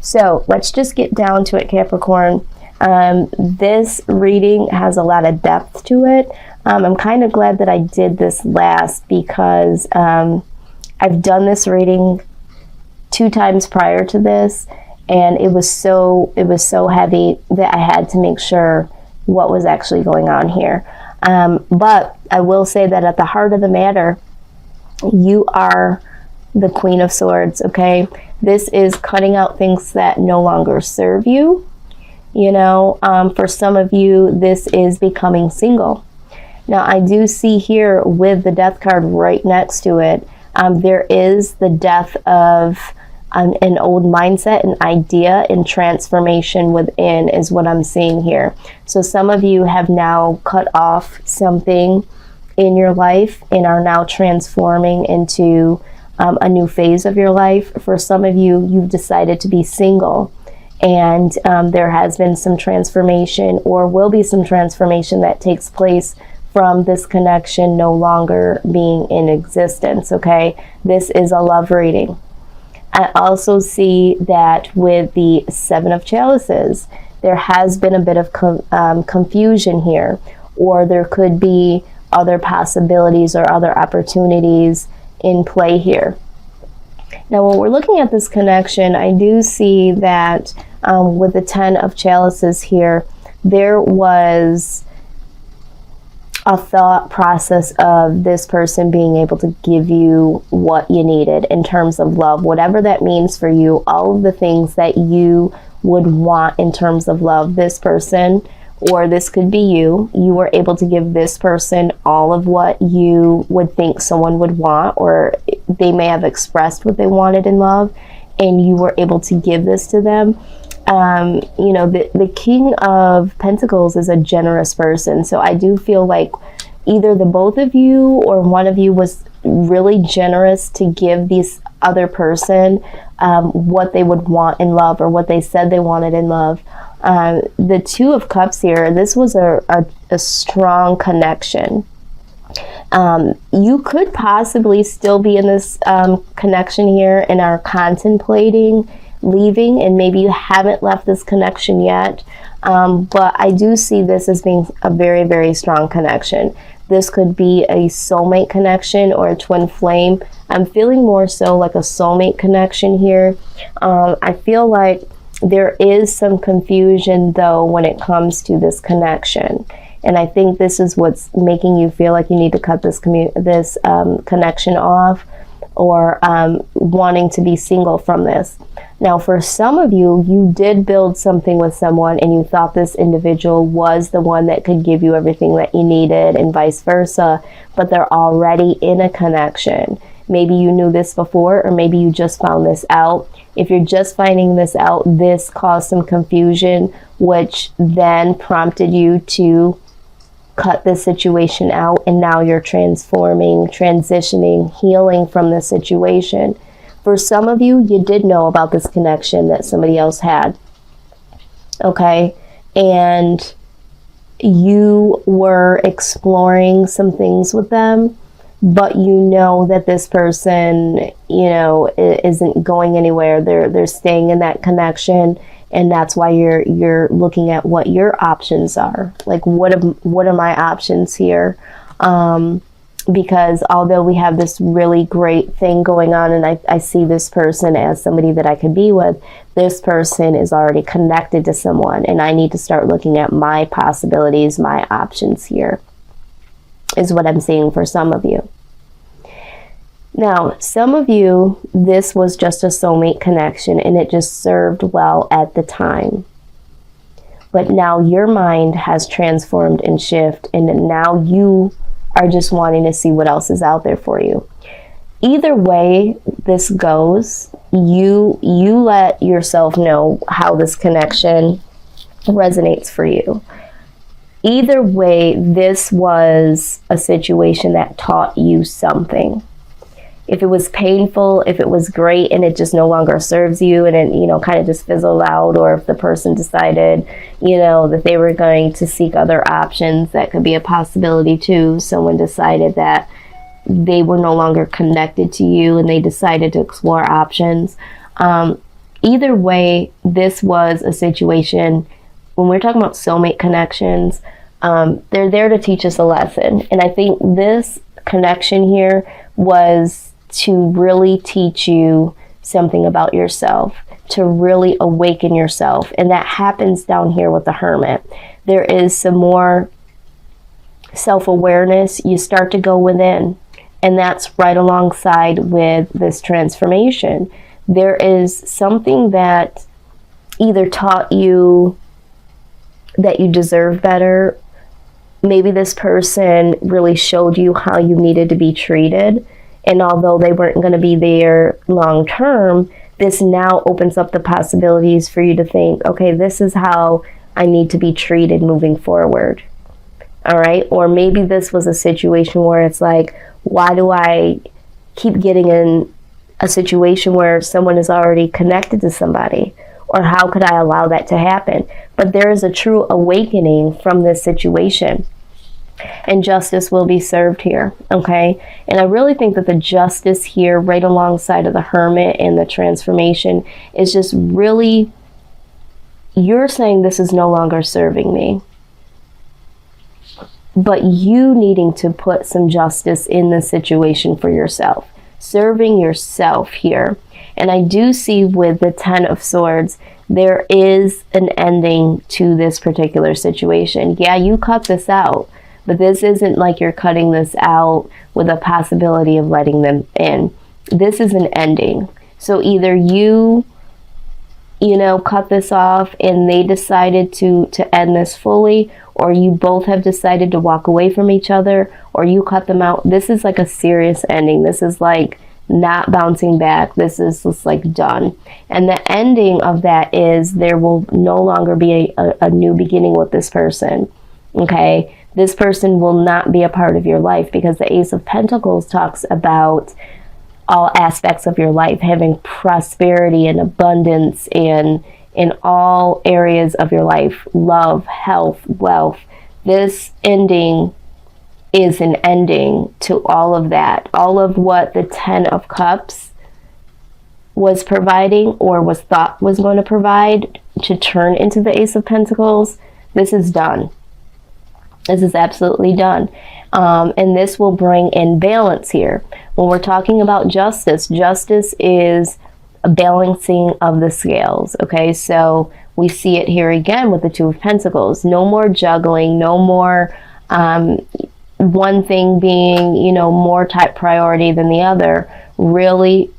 So let's just get down to it, Capricorn. This reading has a lot of depth to it. I'm kind of glad that I did this last because I've done this reading 2 times prior to this, and it was so heavy that I had to make sure what was actually going on here. But I will say that at the heart of the matter, you are the Queen of Swords, okay? This is cutting out things that no longer serve you. You know, for some of you, this is becoming single. Now, I do see here with the Death card right next to it, there is the death of an old mindset, an idea, and transformation within is what I'm seeing here. So some of you have now cut off something in your life and are now transforming into a new phase of your life. For some of you, you've decided to be single, and there has been some transformation or will be some transformation that takes place from this connection no longer being in existence, okay? This is a love reading. I also see that with the 7 of Chalices, there has been a bit of confusion here, or there could be other possibilities or other opportunities in play here. Now, when we're looking at this connection, I do see that with the 10 of Chalices here, there was a thought process of this person being able to give you what you needed in terms of love, whatever that means for you, all of the things that you would want in terms of love. This person, or this could be you were able to give this person all of what you would think someone would want, or they may have expressed what they wanted in love, and you were able to give this to them. You know, the King of Pentacles is a generous person. So I do feel like either the both of you or one of you was really generous to give this other person what they would want in love, or what they said they wanted in love. The 2 of Cups here, this was a strong connection. You could possibly still be in this connection here and are contemplating leaving, and maybe you haven't left this connection yet, but I do see this as being a very, very strong connection. This could be a soulmate connection or a twin flame. I'm feeling more so like a soulmate connection here. I feel like there is some confusion though when it comes to this connection, and I think this is what's making you feel like you need to cut this connection off, or wanting to be single from this. Now, for some of you, you did build something with someone and you thought this individual was the one that could give you everything that you needed, and vice versa, but they're already in a connection. Maybe you knew this before, or maybe you just found this out. If you're just finding this out, this caused some confusion, which then prompted you to cut this situation out, and now you're transforming, transitioning, healing from this situation. For some of you, you did know about this connection that somebody else had, okay? And you were exploring some things with them, but you know that this person, you know, isn't going anywhere. They're staying in that connection, and that's why you're looking at what your options are. Like, what are my options here? Because although we have this really great thing going on, and I see this person as somebody that I could be with, this person is already connected to someone, and I need to start looking at my possibilities, my options here, is what I'm seeing for some of you. Now, some of you, this was just a soulmate connection, and it just served well at the time. But now your mind has transformed and shifted, and now you are just wanting to see what else is out there for you. Either way this goes, you let yourself know how this connection resonates for you. Either way, this was a situation that taught you something. If it was painful, if it was great and it just no longer serves you, and it, you know, kind of just fizzled out, or if the person decided, you know, that they were going to seek other options, that could be a possibility too. Someone decided that they were no longer connected to you and they decided to explore options. either way, this was a situation, when we're talking about soulmate connections, they're there to teach us a lesson. And I think this connection here was to really teach you something about yourself, to really awaken yourself. And that happens down here with the Hermit. There is some more self-awareness. You start to go within, and that's right alongside with this transformation. There is something that either taught you that you deserve better. Maybe this person really showed you how you needed to be treated, and although they weren't going to be there long term, this now opens up the possibilities for you to think, okay, this is how I need to be treated moving forward. All right. Or maybe this was a situation where it's like, why do I keep getting in a situation where someone is already connected to somebody? Or how could I allow that to happen? But there is a true awakening from this situation, and justice will be served here. Okay. And I really think that the justice here, right alongside of the Hermit and the transformation, is just really, you're saying this is no longer serving me, but you needing to put some justice in this situation for yourself, serving yourself here. And I do see with the Ten of Swords, there is an ending to this particular situation. Yeah, you cut this out, but this isn't like you're cutting this out with a possibility of letting them in. This is an ending. So either you cut this off and they decided to end this fully, or you both have decided to walk away from each other, or you cut them out. This is like a serious ending. This is like not bouncing back. This is just like done. And the ending of that is there will no longer be a new beginning with this person. Okay. This person will not be a part of your life, because the Ace of Pentacles talks about all aspects of your life, having prosperity and abundance in all areas of your life, love, health, wealth. This ending is an ending to all of that. All of what the Ten of Cups was providing, or was thought was going to provide, to turn into the Ace of Pentacles, this is done. This is absolutely done. And this will bring in balance here. When we're talking about justice, justice is a balancing of the scales. Okay, so we see it here again with the Two of Pentacles. No more juggling, no more one thing being, more type priority than the other. Really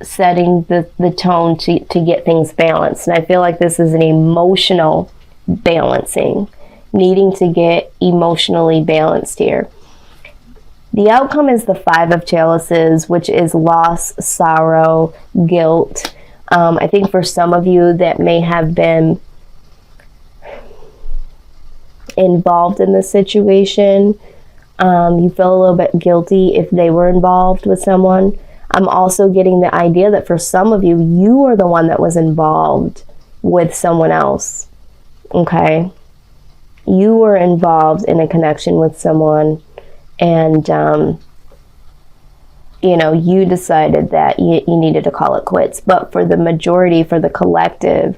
setting the tone to get things balanced. And I feel like this is an emotional balancing, needing to get emotionally balanced here. The outcome is the Five of Chalices, which is loss, sorrow, guilt. I think for some of you that may have been involved in this situation, you feel a little bit guilty if they were involved with someone. I'm also getting the idea that for some of you, you are the one that was involved with someone else. Okay? You were involved in a connection with someone, and you decided that you needed to call it quits. But for the majority, for the collective,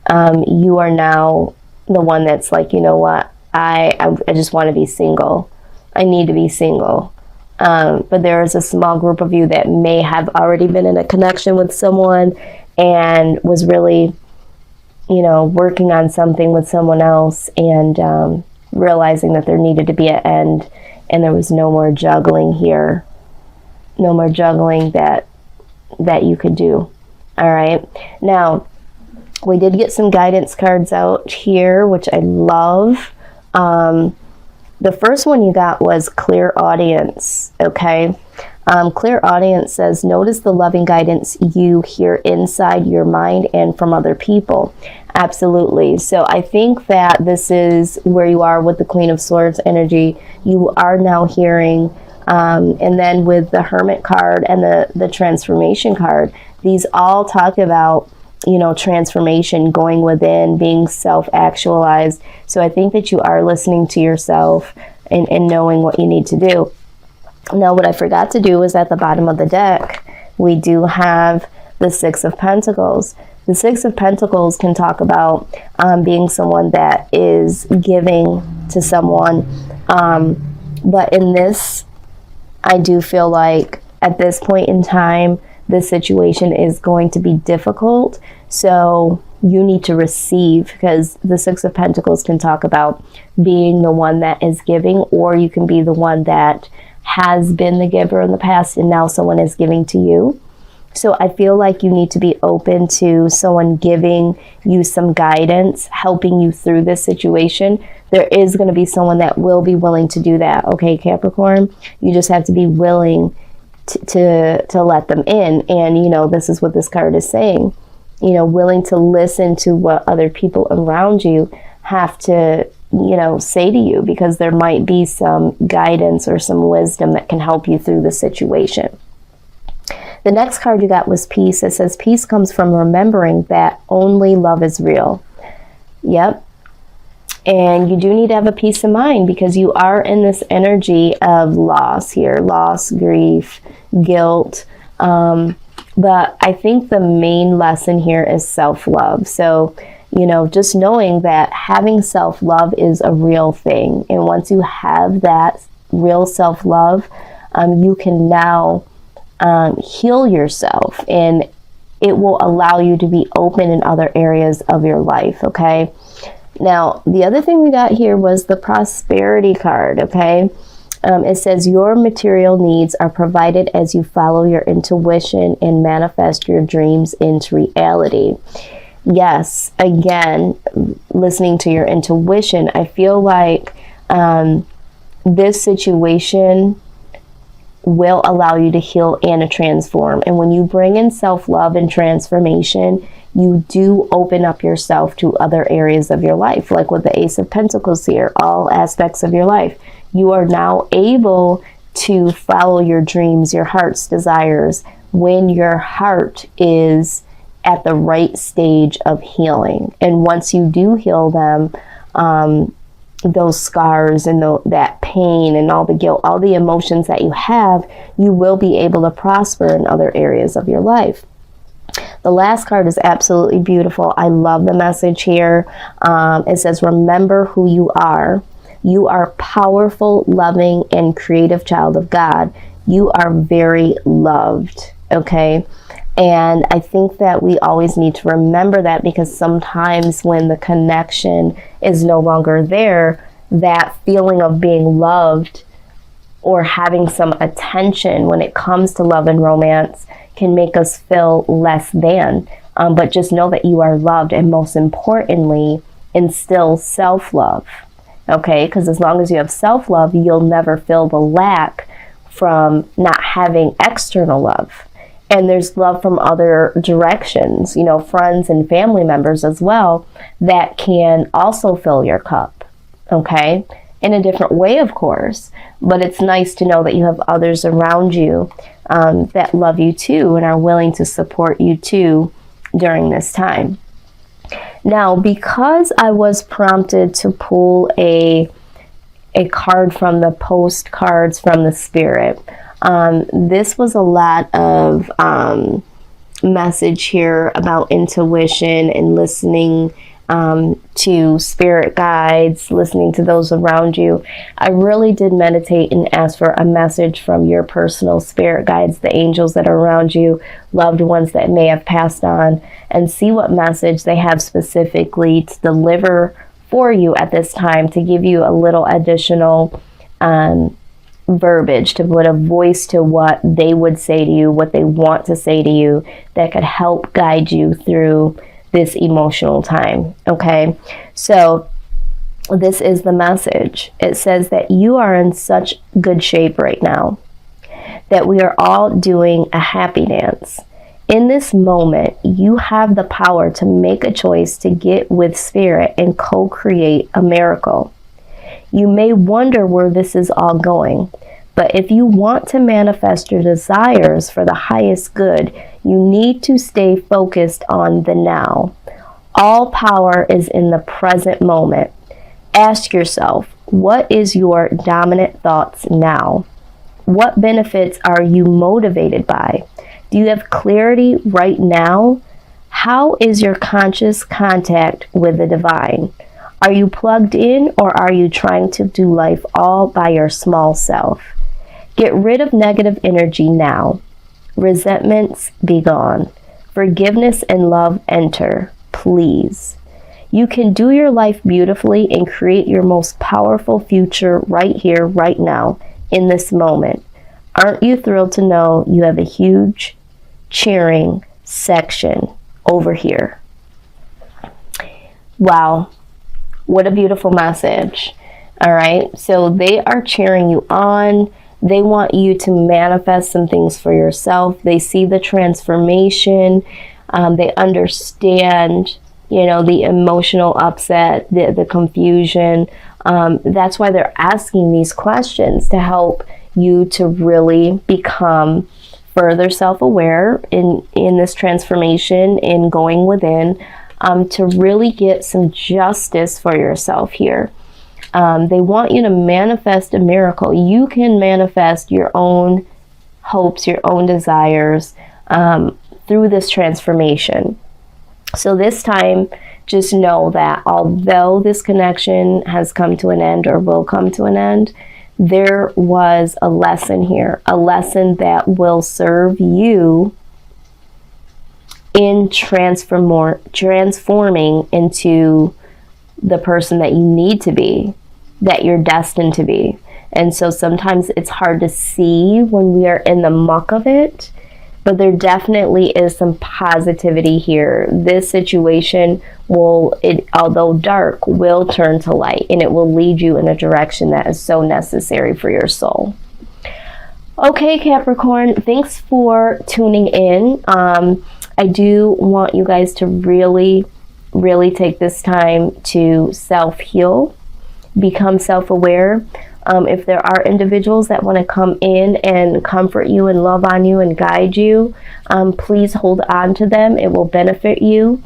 you are now the one that's like, you know what, I just want to be single. I need to be single. But there is a small group of you that may have already been in a connection with someone and was really, working on something with someone else, and realizing that there needed to be an end, and there was no more juggling here. No more juggling that you could do. All right. Now, we did get some guidance cards out here, which I love. The first one you got was Clear Audience. Okay. Clear Audience says, notice the loving guidance you hear inside your mind and from other people. Absolutely. So I think that this is where you are with the Queen of Swords energy. You are now hearing, and then with the Hermit card and the Transformation card, these all talk about, transformation, going within, being self-actualized. So I think that you are listening to yourself and knowing what you need to do. Now, what I forgot to do is at the bottom of the deck, we do have the Six of Pentacles. The Six of Pentacles can talk about being someone that is giving to someone. But in this, I do feel like at this point in time, this situation is going to be difficult. So you need to receive, because the Six of Pentacles can talk about being the one that is giving, or you can be the one that has been the giver in the past and now someone is giving to you. So I feel like you need to be open to someone giving you some guidance, helping you through this situation. There is going to be someone that will be willing to do that, okay, Capricorn? You just have to be willing to let them in. And, you know, this is what this card is saying. You know, willing to listen to what other people around you have to, you know, say to you, because there might be some guidance or some wisdom that can help you through the situation. The next card you got was peace. It says peace comes from remembering that only love is real. Yep. And you do need to have a peace of mind, because you are in this energy of loss here. Loss, grief, guilt. But I think the main lesson here is self-love. So, you know, just knowing that having self-love is a real thing. And once you have that real self-love, you can now heal yourself, and it will allow you to be open in other areas of your life, okay? Now, the other thing we got here was the prosperity card, okay? It says your material needs are provided as you follow your intuition and manifest your dreams into reality. Yes, again, listening to your intuition, I feel like this situation will allow you to heal and to transform. And when you bring in self-love and transformation, you do open up yourself to other areas of your life, like with the Ace of Pentacles here, all aspects of your life. You are now able to follow your dreams, your heart's desires, when your heart is at the right stage of healing. And once you do heal them, those scars and that pain and all the guilt, all the emotions that you have, you will be able to prosper in other areas of your life. The last card is absolutely beautiful. I love the message here. It says, remember who you are. You are powerful, loving, and creative child of God. You are very loved, okay? And I think that we always need to remember that, because sometimes when the connection is no longer there, that feeling of being loved or having some attention when it comes to love and romance can make us feel less than. But just know that you are loved, and most importantly, instill self-love. Okay, because as long as you have self-love, you'll never feel the lack from not having external love. And there's love from other directions, you know, friends and family members as well, that can also fill your cup, okay? In a different way, of course. But it's nice to know that you have others around you that love you too and are willing to support you too during this time. Now, because I was prompted to pull a card from the postcards from the Spirit, this was a lot of message here about intuition and listening to spirit guides, listening to those around you. I really did meditate and ask for a message from your personal spirit guides, the angels that are around you, loved ones that may have passed on, and see what message they have specifically to deliver for you at this time, to give you a little additional verbiage, to put a voice to what they would say to you, what they want to say to you, that could help guide you through this emotional time. Okay, so this is the message. It says that you are in such good shape right now, that we are all doing a happy dance. In this moment, you have the power to make a choice to get with Spirit and co-create a miracle. You may wonder where this is all going, but if you want to manifest your desires for the highest good, you need to stay focused on the now. All power is in the present moment. Ask yourself, what is your dominant thoughts now? What benefits are you motivated by? Do you have clarity right now? How is your conscious contact with the divine? Are you plugged in, or are you trying to do life all by your small self? Get rid of negative energy now. Resentments be gone. Forgiveness and love enter, please. You can do your life beautifully and create your most powerful future right here, right now, in this moment. Aren't you thrilled to know you have a huge cheering section over here? Wow, what a beautiful message. All right, so they are cheering you on. They want you to manifest some things for yourself. They see the transformation. They understand, the emotional upset, the confusion. That's why they're asking these questions, to help you to really become further self-aware in this transformation, in going within, to really get some justice for yourself here. They want you to manifest a miracle. You can manifest your own hopes, your own desires through this transformation. So this time, just know that although this connection has come to an end, or will come to an end, there was a lesson here, a lesson that will serve you in transforming into the person that you need to be, that you're destined to be. And so sometimes it's hard to see when we are in the muck of it, but there definitely is some positivity here. This situation although dark, will turn to light, and it will lead you in a direction that is so necessary for your soul. Okay, Capricorn, thanks for tuning in. I do want you guys to really, really take this time to self-heal, become self-aware. If there are individuals that want to come in and comfort you and love on you and guide you, please hold on to them. It will benefit you.